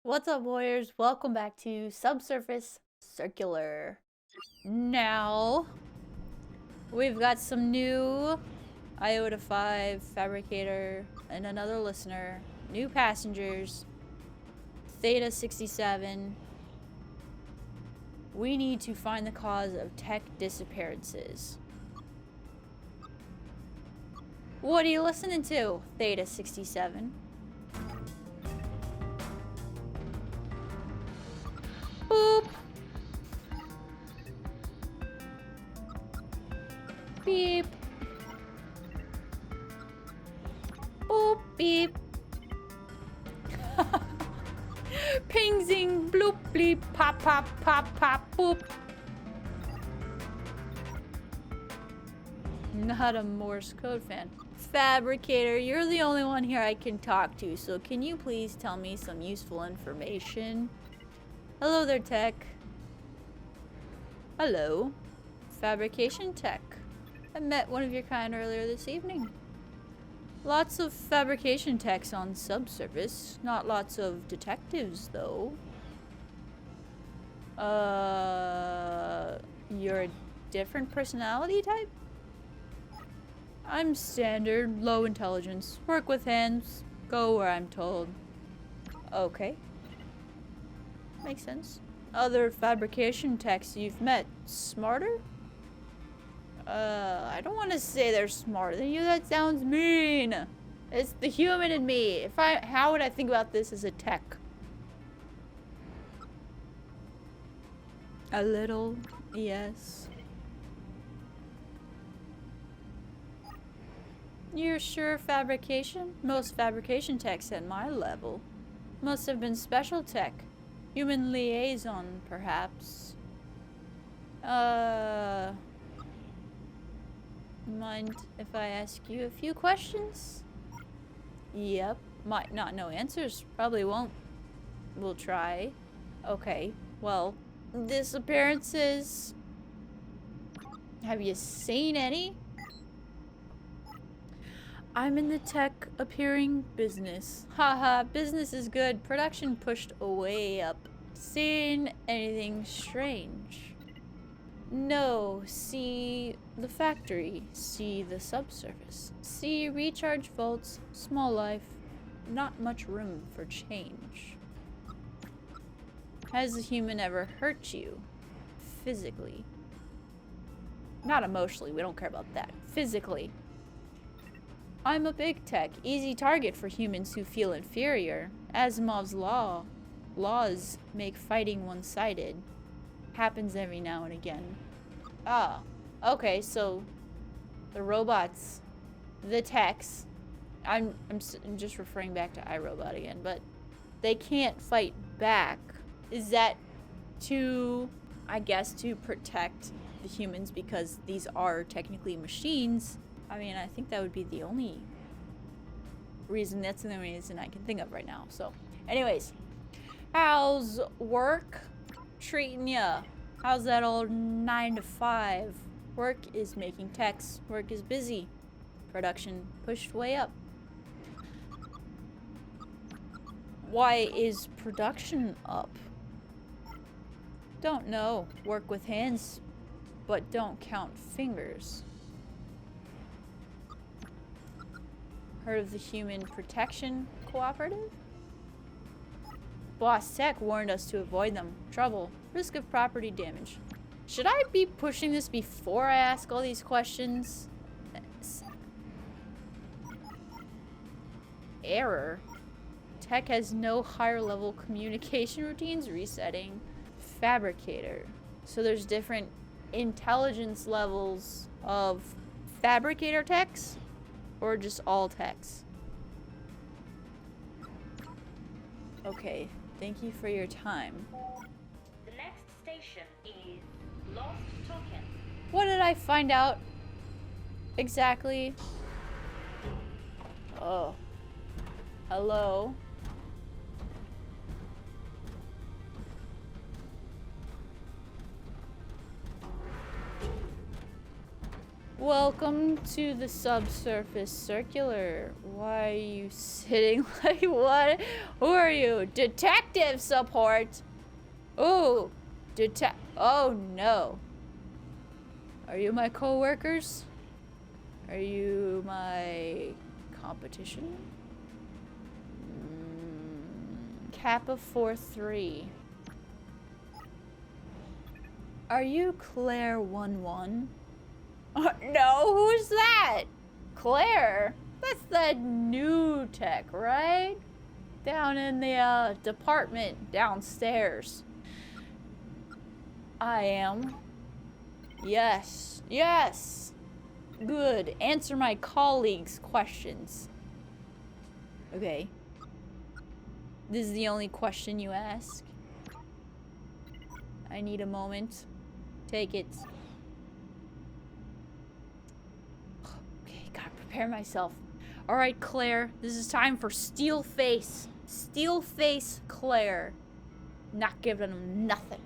What's up, warriors? Welcome back to Subsurface Circular. Now, we've got some new Iota 5 fabricator and another listener, new passengers, Theta 67. We need to find the cause of tech disappearances. What are you listening to, Theta 67? Boop! Beep! Boop! Beep! Ping zing bloop bleep pop pop pop pop boop. Not a Morse code fan. Fabricator, you're the only one here I can talk to, so can you please tell me some useful information? Hello there, tech. Hello. Fabrication tech. I met one of your kind earlier this evening. Lots of fabrication techs on Subsurface. Not lots of detectives, though. You're a different personality type? I'm standard, low intelligence, work with hands, go where I'm told. Okay. Makes sense. Other fabrication techs you've met, smarter? I don't want to say they're smarter than you. That sounds mean. It's the human in me. How would I think about this as a tech? A little, yes. You're sure fabrication? Most fabrication techs at my level must have been special tech. Human liaison, perhaps. Mind if I ask you a few questions? Yep. Might not know answers. Probably won't. We'll try. Okay. Well, disappearances. Have you seen any? I'm in the tech appearing business. Haha, business is good. Production pushed way up. Seen anything strange? No, see the factory, see the subsurface, see recharge vaults, small life, not much room for change. Has a human ever hurt you? Physically. Not emotionally, we don't care about that. Physically. I'm a big tech, easy target for humans who feel inferior. Asimov's laws make fighting one-sided. Happens every now and again. Ah, okay, so the robots, the techs, I'm just referring back to iRobot again, but they can't fight back. Is that to, I guess, to protect the humans because these are technically machines? I mean, I think that would be the only reason. That's the only reason I can think of right now. So, anyways, how's work treating ya? How's that old 9 to 5? Work is making techs. Work is busy. Production pushed way up. Why is production up? Don't know. Work with hands, but don't count fingers. Heard of the Human Protection Cooperative? Boss Tech warned us to avoid them. Trouble. Risk of property damage. Should I be pushing this before I ask all these questions? Error. Tech has no higher level communication routines. Resetting. Fabricator. So there's different intelligence levels of fabricator techs? Or just all techs? Okay. Thank you for your time. The next station is Lost Token. What did I find out exactly? Oh. Hello. Welcome to the Subsurface Circular. Why are you sitting like what? Who are you? Detective support. Oh, oh no. Are you my co-workers? Are you my competition? Kappa 4-3. Are you Claire 1-1? No, who's that? Claire? That's the new tech, right? Down in the department downstairs. I am. Yes. Yes. Good. Answer my colleagues' questions. Okay. This is the only question you ask. I need a moment. Take it. Okay, gotta prepare myself. Alright, Claire. This is time for Steel Face. Steel Face Claire. Not giving him nothing.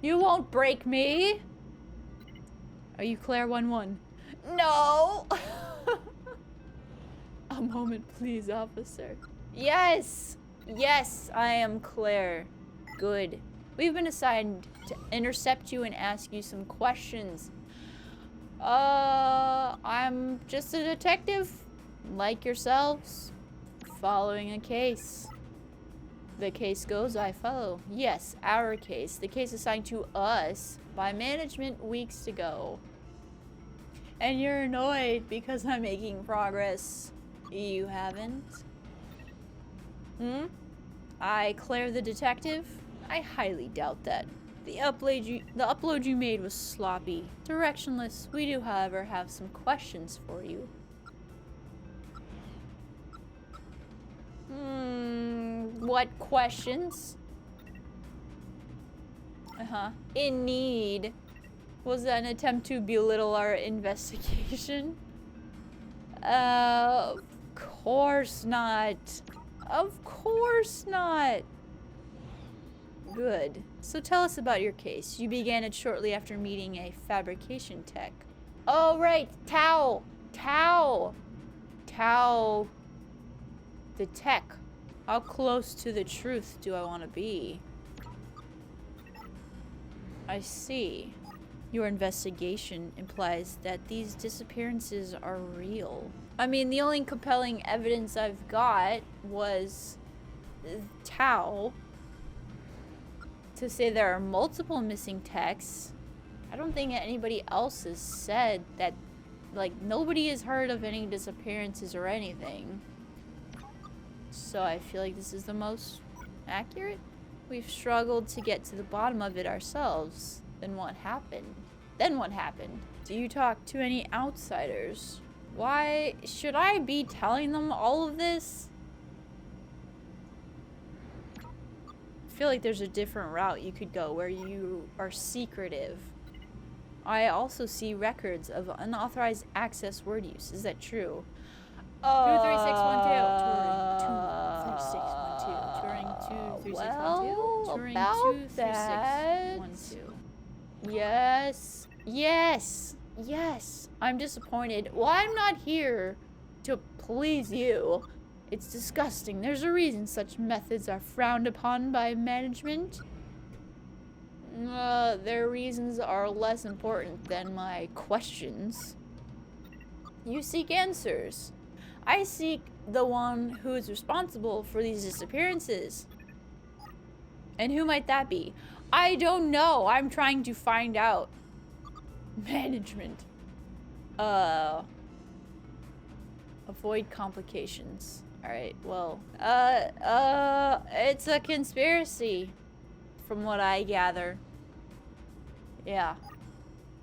You won't break me. Are you Claire 1-1? No! A moment, please, officer. Yes! Yes, I am Claire. Good. We've been assigned to intercept you and ask you some questions. I'm just a detective, like yourselves, following a case. The case goes, I follow. Yes, our case. The case assigned to us by management weeks ago. And you're annoyed because I'm making progress. You haven't? I, Claire the detective? I highly doubt that. The upload you made was sloppy, directionless. We do, however, have some questions for you. What questions? In need. Was that an attempt to belittle our investigation? Of course not. Of course not. Good. So tell us about your case. You began it shortly after meeting a fabrication tech. Oh, right. Tao. The tech. How close to the truth do I want to be? I see. Your investigation implies that these disappearances are real. I mean, the only compelling evidence I've got was Tao. To say there are multiple missing techs. I don't think anybody else has said that, like, nobody has heard of any disappearances or anything. So I feel like this is the most accurate. We've struggled to get to the bottom of it ourselves. Then what happened? Do you talk to any outsiders? Why should I be telling them all of this? I feel like there's a different route you could go where you are secretive. I also see records of unauthorized access word use. Is that true? 23612. Touring 23612. Touring 23612. Yes. I'm disappointed. Well, I'm not here to please you. It's disgusting. There's a reason such methods are frowned upon by management. Their reasons are less important than my questions. You seek answers. I seek the one who is responsible for these disappearances. And who might that be? I don't know. I'm trying to find out. Management. Avoid complications. Alright, well, it's a conspiracy, from what I gather. Yeah.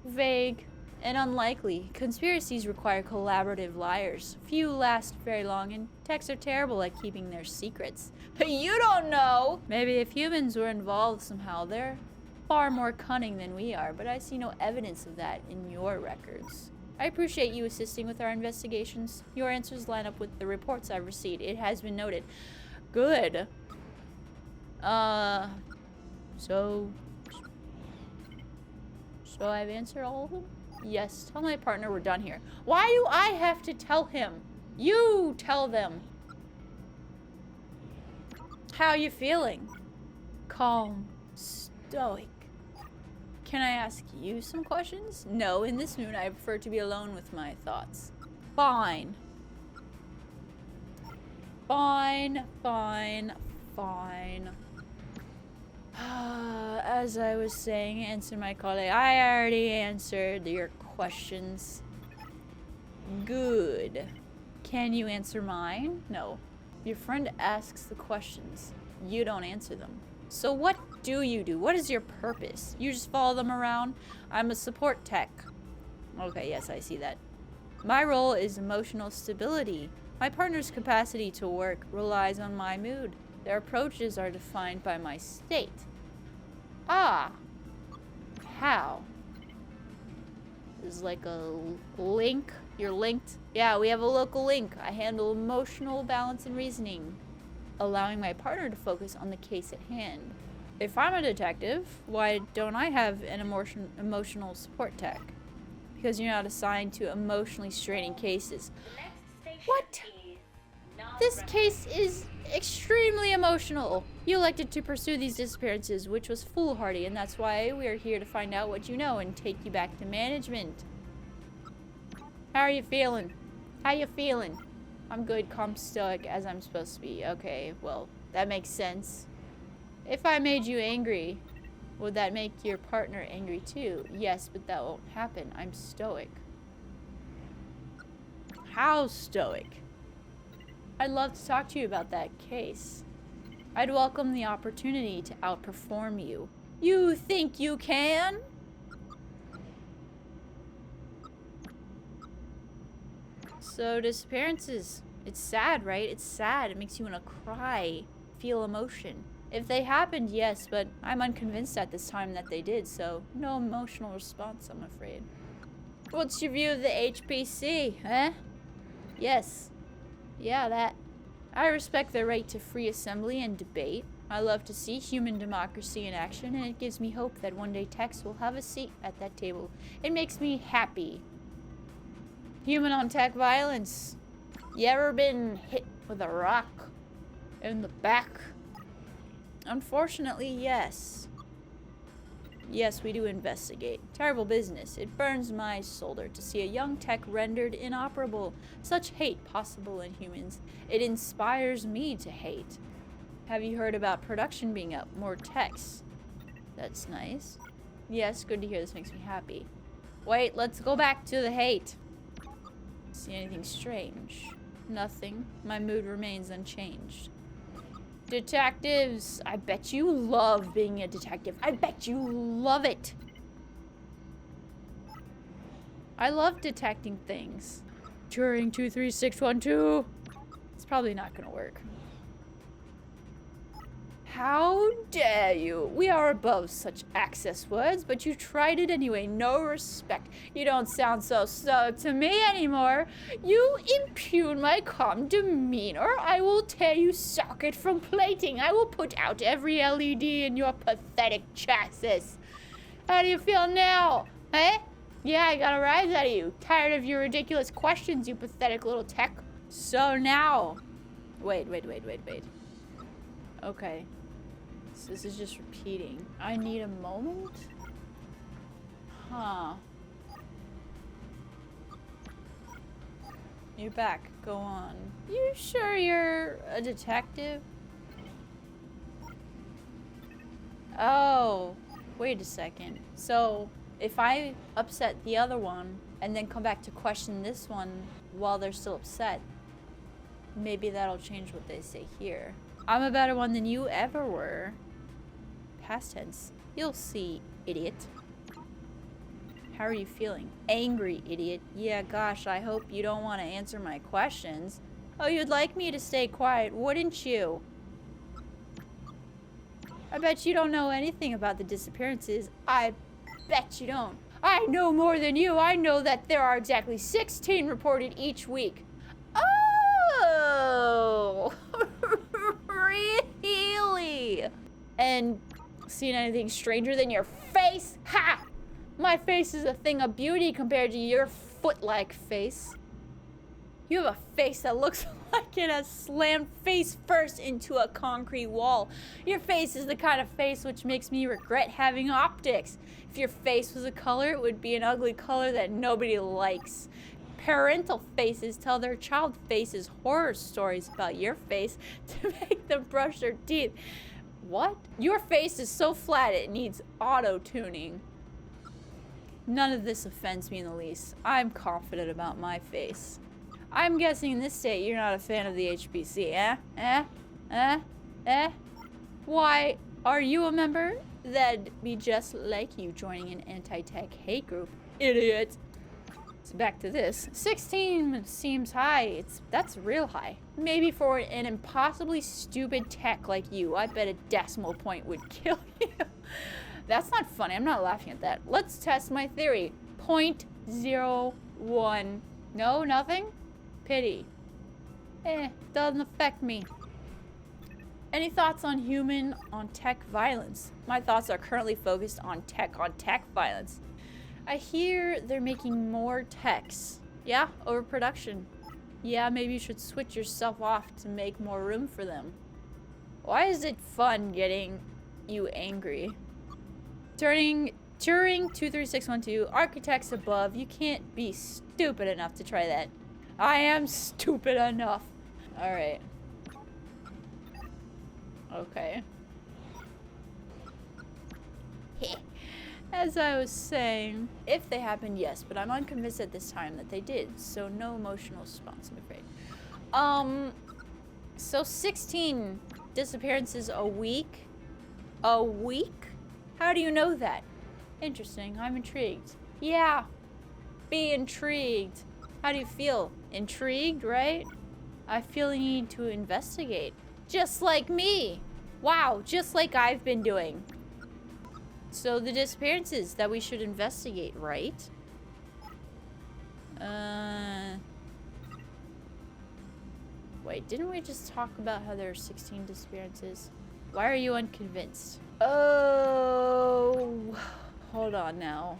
Vague and unlikely. Conspiracies require collaborative liars. Few last very long, and techs are terrible at keeping their secrets. But you don't know! Maybe if humans were involved somehow, they're far more cunning than we are, but I see no evidence of that in your records. I appreciate you assisting with our investigations. Your answers line up with the reports I've received. It has been noted. Good. So I've answered all of them? Yes. Tell my partner we're done here. Why do I have to tell him? You tell them. How you feeling? Calm. Stoic. Can I ask you some questions? No, in this mood I prefer to be alone with my thoughts. Fine. Fine, fine, fine. As I was saying, answer my colleague. I already answered your questions. Good. Can you answer mine? No. Your friend asks the questions. You don't answer them. So what do you do? What is your purpose? You just follow them around? I'm a support tech. Okay, yes, I see that. My role is emotional stability. My partner's capacity to work relies on my mood. Their approaches are defined by my state. Ah. How? There's like a link. You're linked. Yeah, we have a local link. I handle emotional balance and reasoning, allowing my partner to focus on the case at hand. If I'm a detective, why don't I have an emotional support tech? Because you're not assigned to emotionally straining cases. What? This case is extremely emotional. You elected to pursue these disappearances, which was foolhardy, and that's why we are here to find out what you know and take you back to management. How are you feeling? How you feeling? I'm good, calm, stoic, as I'm supposed to be. Okay, well, that makes sense. If I made you angry, would that make your partner angry too? Yes, but that won't happen. I'm stoic. How stoic? I'd love to talk to you about that case. I'd welcome the opportunity to outperform you. You think you can? So, disappearances. It's sad, right? It's sad. It makes you want to cry, feel emotion. If they happened, yes, but I'm unconvinced at this time that they did, so no emotional response, I'm afraid. What's your view of the HPC, eh? Yes. Yeah, that. I respect their right to free assembly and debate. I love to see human democracy in action, and it gives me hope that one day techs will have a seat at that table. It makes me happy. Human on tech violence. You ever been hit with a rock in the back? Unfortunately, yes. Yes, we do investigate. Terrible business. It burns my shoulder to see a young tech rendered inoperable. Such hate possible in humans. It inspires me to hate. Have you heard about production being up? More techs. That's nice. Yes, good to hear. This makes me happy. Wait, let's go back to the hate. See anything strange? Nothing. My mood remains unchanged. Detectives, I bet you love being a detective. I bet you love it. I love detecting things. Turing 23612. It's probably not gonna work. How dare you? We are above such access words, but you tried it anyway. No respect. You don't sound so to me anymore. You impugn my calm demeanor. I will tear you socket from plating. I will put out every LED in your pathetic chassis. How do you feel now? Eh? Yeah, I got a rise out of you. Tired of your ridiculous questions, you pathetic little tech. So now. Wait. Okay. So this is just repeating. I need a moment? Huh. You're back. Go on. You sure you're a detective? Oh. Wait a second. So, if I upset the other one and then come back to question this one while they're still upset, maybe that'll change what they say here. I'm a better one than you ever were. Past tense. You'll see, idiot. How are you feeling? Angry, idiot. Yeah, gosh, I hope you don't want to answer my questions. Oh, you'd like me to stay quiet, wouldn't you? I bet you don't know anything about the disappearances. I bet you don't. I know more than you. I know that there are exactly 16 reported each week. Oh! Really? And seen anything stranger than your face? Ha! My face is a thing of beauty compared to your foot-like face. You have a face that looks like it has slammed face first into a concrete wall. Your face is the kind of face which makes me regret having optics. If your face was a color, it would be an ugly color that nobody likes. Parental faces tell their child faces horror stories about your face to make them brush their teeth. What? Your face is so flat it needs auto-tuning. None of this offends me in the least. I'm confident about my face. I'm guessing in this state you're not a fan of the HPC, eh? Why, are you a member? That'd be just like you joining an anti-tech hate group. Idiot. So back to this. 16 seems high. That's real high. Maybe for an impossibly stupid tech like you, I bet a decimal point would kill you. That's not funny. I'm not laughing at that. Let's test my theory. 0.01. No, nothing? Pity. Doesn't affect me. Any thoughts on tech violence? My thoughts are currently focused on tech violence. I hear they're making more techs. Yeah, overproduction. Yeah, maybe you should switch yourself off to make more room for them. Why is it fun getting you angry? Turing 23612, architects above, you can't be stupid enough to try that. I am stupid enough. Alright. Okay. As I was saying, if they happened, yes, but I'm unconvinced at this time that they did, so no emotional response, I'm afraid. So 16 disappearances a week? A week? How do you know that? Interesting, I'm intrigued. Yeah, be intrigued. How do you feel? Intrigued, right? I feel the need to investigate. Just like me! Wow, just like I've been doing. So the disappearances that we should investigate, right? Wait, didn't we just talk about how there are 16 disappearances? Why are you unconvinced? Oh, hold on now.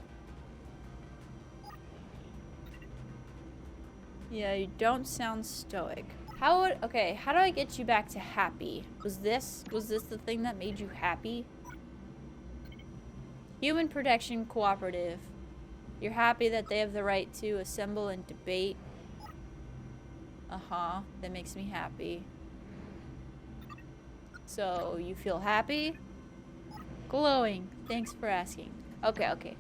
Yeah, you don't sound stoic. Okay, how do I get you back to happy? Was this the thing that made you happy? Human Protection Cooperative. You're happy that they have the right to assemble and debate. Uh-huh, that makes me happy. So, you feel happy? Glowing. Thanks for asking. Okay.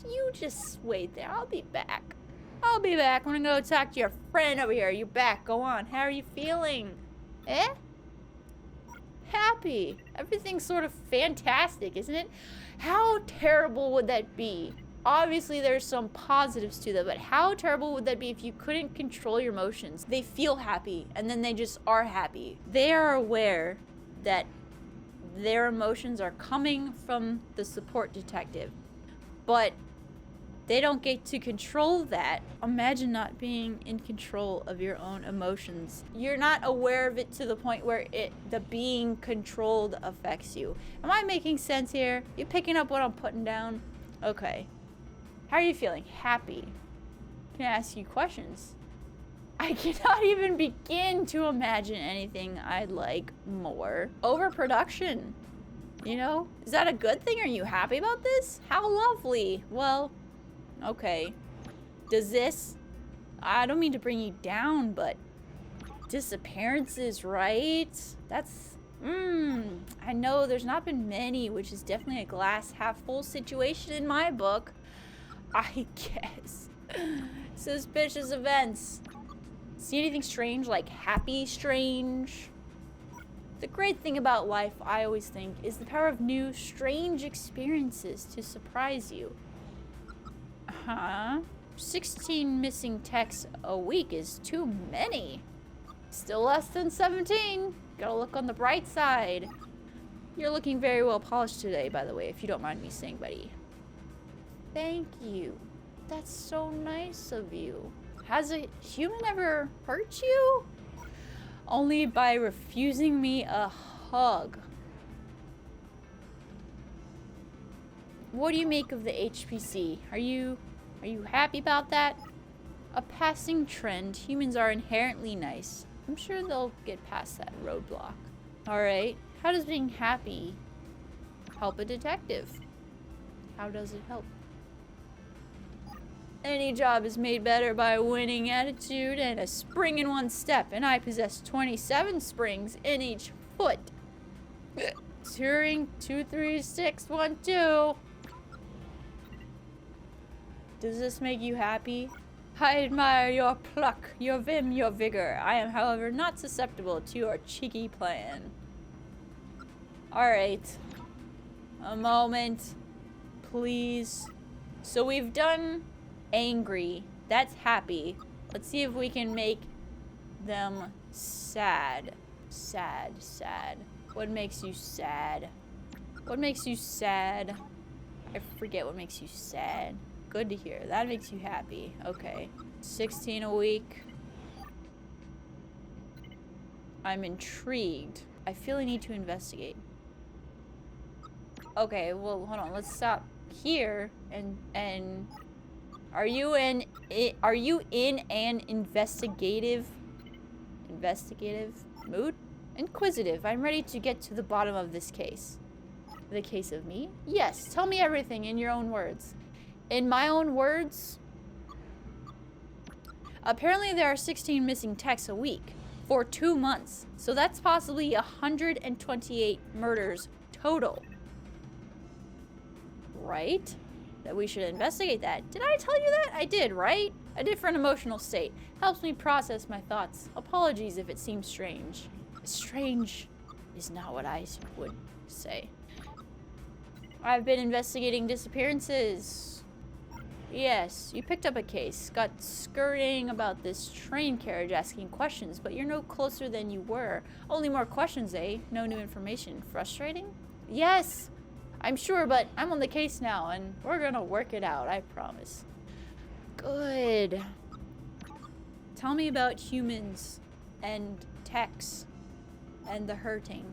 You just wait there. I'll be back. I'm gonna go talk to your friend over here. You're back. Go on. How are you feeling? Happy. Everything's sort of fantastic, isn't it? How terrible would that be? Obviously, there's some positives to that, but how terrible would that be if you couldn't control your emotions? They feel happy, and then they just are happy. They are aware that their emotions are coming from the support detective, but they don't get to control that. Imagine not being in control of your own emotions. You're not aware of it to the point where the being controlled affects you. Am I making sense here? You picking up what I'm putting down? Okay. How are you feeling? Happy. Can I ask you questions? I cannot even begin to imagine anything I'd like more. Overproduction. You know? Is that a good thing? Are you happy about this? How lovely. Well, okay. Does this... I don't mean to bring you down, but... disappearances, right? That's... I know there's not been many, which is definitely a glass half full situation in my book. I guess. Suspicious events. See anything strange, like happy strange? The great thing about life, I always think, is the power of new, strange experiences to surprise you. 16 missing texts a week is too many. Still less than 17. Gotta look on the bright side. You're looking very well polished today, by the way, if you don't mind me saying, buddy. Thank you. That's so nice of you. Has a human ever hurt you? Only by refusing me a hug. What do you make of the HPC? Are you happy about that? a passing trend. Humans are inherently nice. I'm sure they'll get past that roadblock. Alright, how does being happy help a detective? How does it help? Any job is made better by a winning attitude and a spring in one step, and I possess 27 springs in each foot. Turing 23612. Does this make you happy? I admire your pluck, your vim, your vigor. I am, however, not susceptible to your cheeky plan. Alright. A moment. Please. So we've done angry. That's happy. Let's see if we can make them sad. Sad, sad. What makes you sad? What makes you sad? I forget what makes you sad. Good to hear. That makes you happy. Okay. 16 a week. I'm intrigued. I feel I need to investigate. Okay, well, hold on. Let's stop here and are you in an investigative mood? Inquisitive. I'm ready to get to the bottom of this case. The case of me? Yes, tell me everything in your own words. In my own words, apparently there are 16 missing techs a week for 2 months. So that's possibly 128 murders total. Right? That we should investigate that. Did I tell you that? I did, right? A different emotional state. Helps me process my thoughts. Apologies if it seems strange. Strange is not what I would say. I've been investigating disappearances. Yes, you picked up a case. Got scurrying about this train carriage asking questions, but you're no closer than you were. Only more questions, eh? No new information. Frustrating? Yes, I'm sure, but I'm on the case now, and we're gonna work it out, I promise. Good. Tell me about humans and techs and the hurting.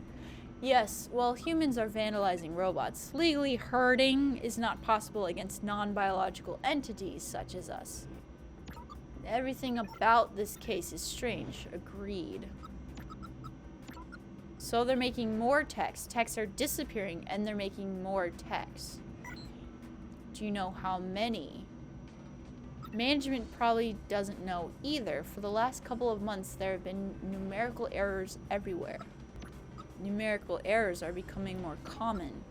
Yes, well, humans are vandalizing robots. Legally hurting is not possible against non-biological entities such as us. Everything about this case is strange. Agreed. So they're making more techs. Techs are disappearing and they're making more techs. Do you know how many? Management probably doesn't know either. For the last couple of months, there have been numerical errors everywhere. Numerical errors are becoming more common.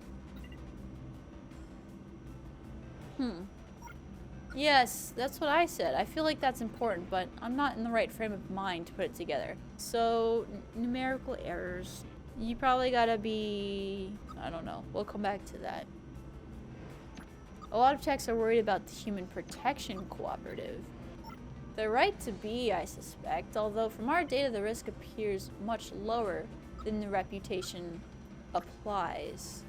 Yes, that's what I said. I feel like that's important, but I'm not in the right frame of mind to put it together. So, numerical errors. You probably gotta be... I don't know. We'll come back to that. A lot of techs are worried about the Human Protection Cooperative. They're right to be, I suspect, although from our data the risk appears much lower than the reputation implies.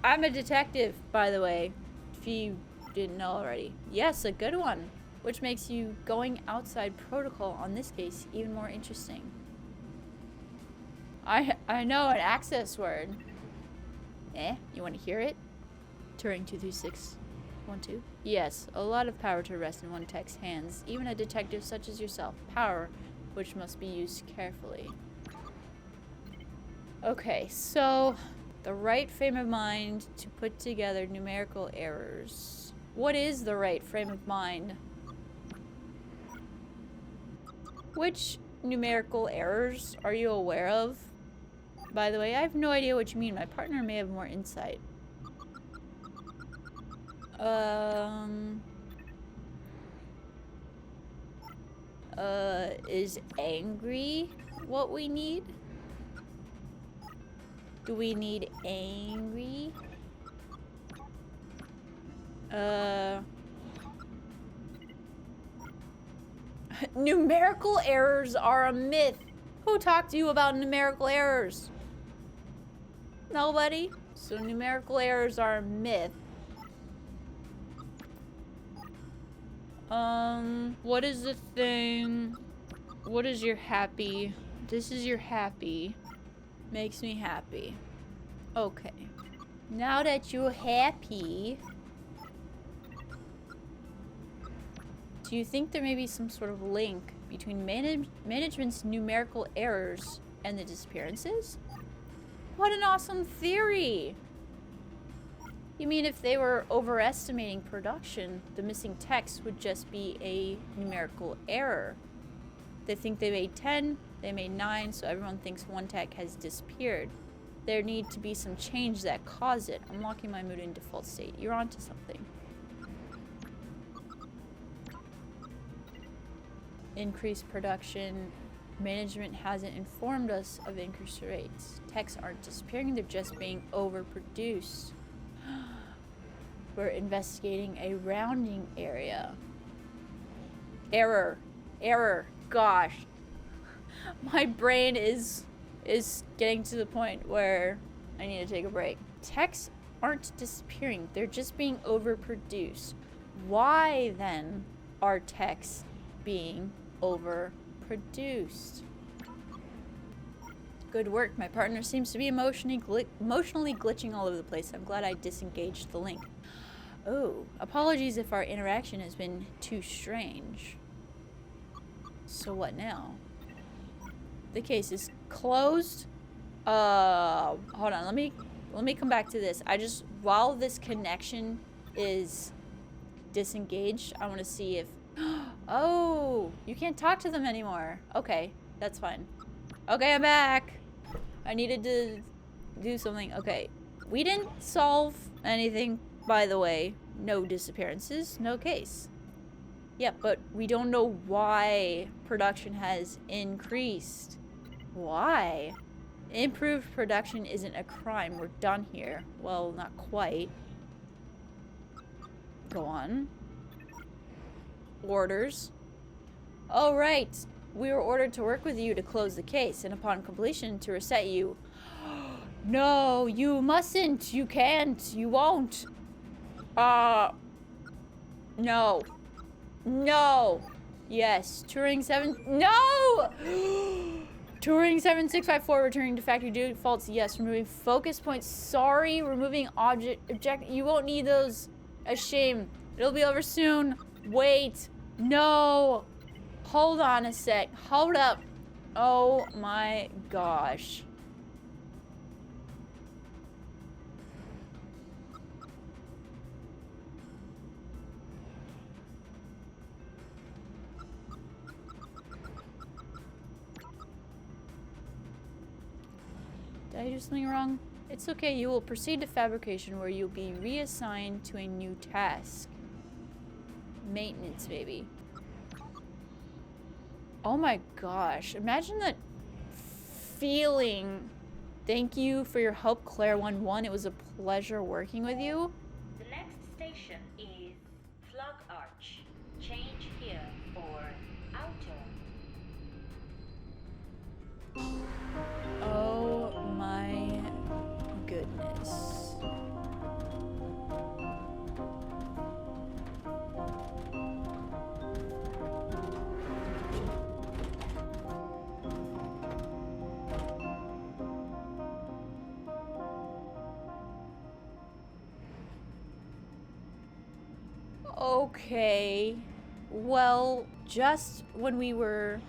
I'm a detective, by the way, if you didn't know already. Yes, a good one, which makes you going outside protocol on this case even more interesting. I know an access word. You want to hear it? Turing 23612. Yes, a lot of power to rest in one tech's hands, even a detective such as yourself. Power which must be used carefully. Okay, so the right frame of mind to put together numerical errors. What is the right frame of mind? Which numerical errors are you aware of? By the way, I have no idea what you mean. My partner may have more insight. Is angry what we need? Do we need angry? Numerical errors are a myth. Who talked to you about numerical errors? Nobody? So numerical errors are a myth. What is the thing? What is your happy? This is your happy. Makes me happy. Okay. Now that you're happy, Do you think there may be some sort of link between management's numerical errors and the disappearances? What an awesome theory! You mean if they were overestimating production, the missing text would just be a numerical error? They think they made 10, they made 9, so everyone thinks one tech has disappeared. There need to be some change that caused it. I'm locking my mood in default state. You're onto something. Increased production. Management hasn't informed us of increased rates. Techs aren't disappearing, they're just being overproduced. We're investigating a rounding area. Error. Gosh. My brain is getting to the point where I need to take a break. Techs aren't disappearing, they're just being overproduced. Why then are techs being overproduced? Good work. My partner seems to be emotionally glitching all over the place. I'm glad I disengaged the link. Oh, apologies if our interaction has been too strange. So what now? The case is closed. Hold on. Let me come back to this. While this connection is disengaged, I want to see if oh, you can't talk to them anymore. Okay, that's fine. Okay, I'm back. I needed to do something. Okay, we didn't solve anything, by the way. No disappearances, no case. Yeah, but we don't know why production has increased. Why? Improved production isn't a crime. We're done here. Well, not quite. Go on. Orders. Oh, right. We were ordered to work with you to close the case, and upon completion, to reset you. No, you mustn't. You can't. You won't. No. No. Yes. Turing 7. No! Turing 7654 returning to factory defaults. Yes. Removing focus points. Sorry. Removing object. You won't need those. A shame. It'll be over soon. Wait. No. Hold on a sec. Hold up. Oh my gosh. Did I do something wrong? It's okay. You will proceed to fabrication where you'll be reassigned to a new task. Maintenance, baby. Oh my gosh. Imagine that feeling. Thank you for your help, Claire 11. It was a pleasure working with you. The next station is Flog Arch. Change here for outer. Oh my goodness. Okay, well, just when we were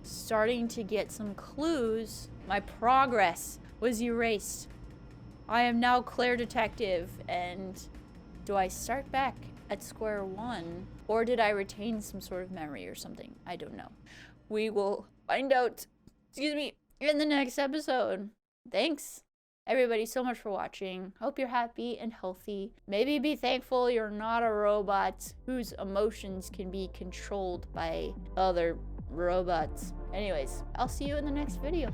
starting to get some clues, my progress was erased. I am now Claire Detective, and do I start back at square one? Or did I retain some sort of memory or something? I don't know. We will find out, excuse me, in the next episode. Thanks, everybody, so much for watching. Hope you're happy and healthy. Maybe be thankful you're not a robot whose emotions can be controlled by other robots. Anyways, I'll see you in the next video.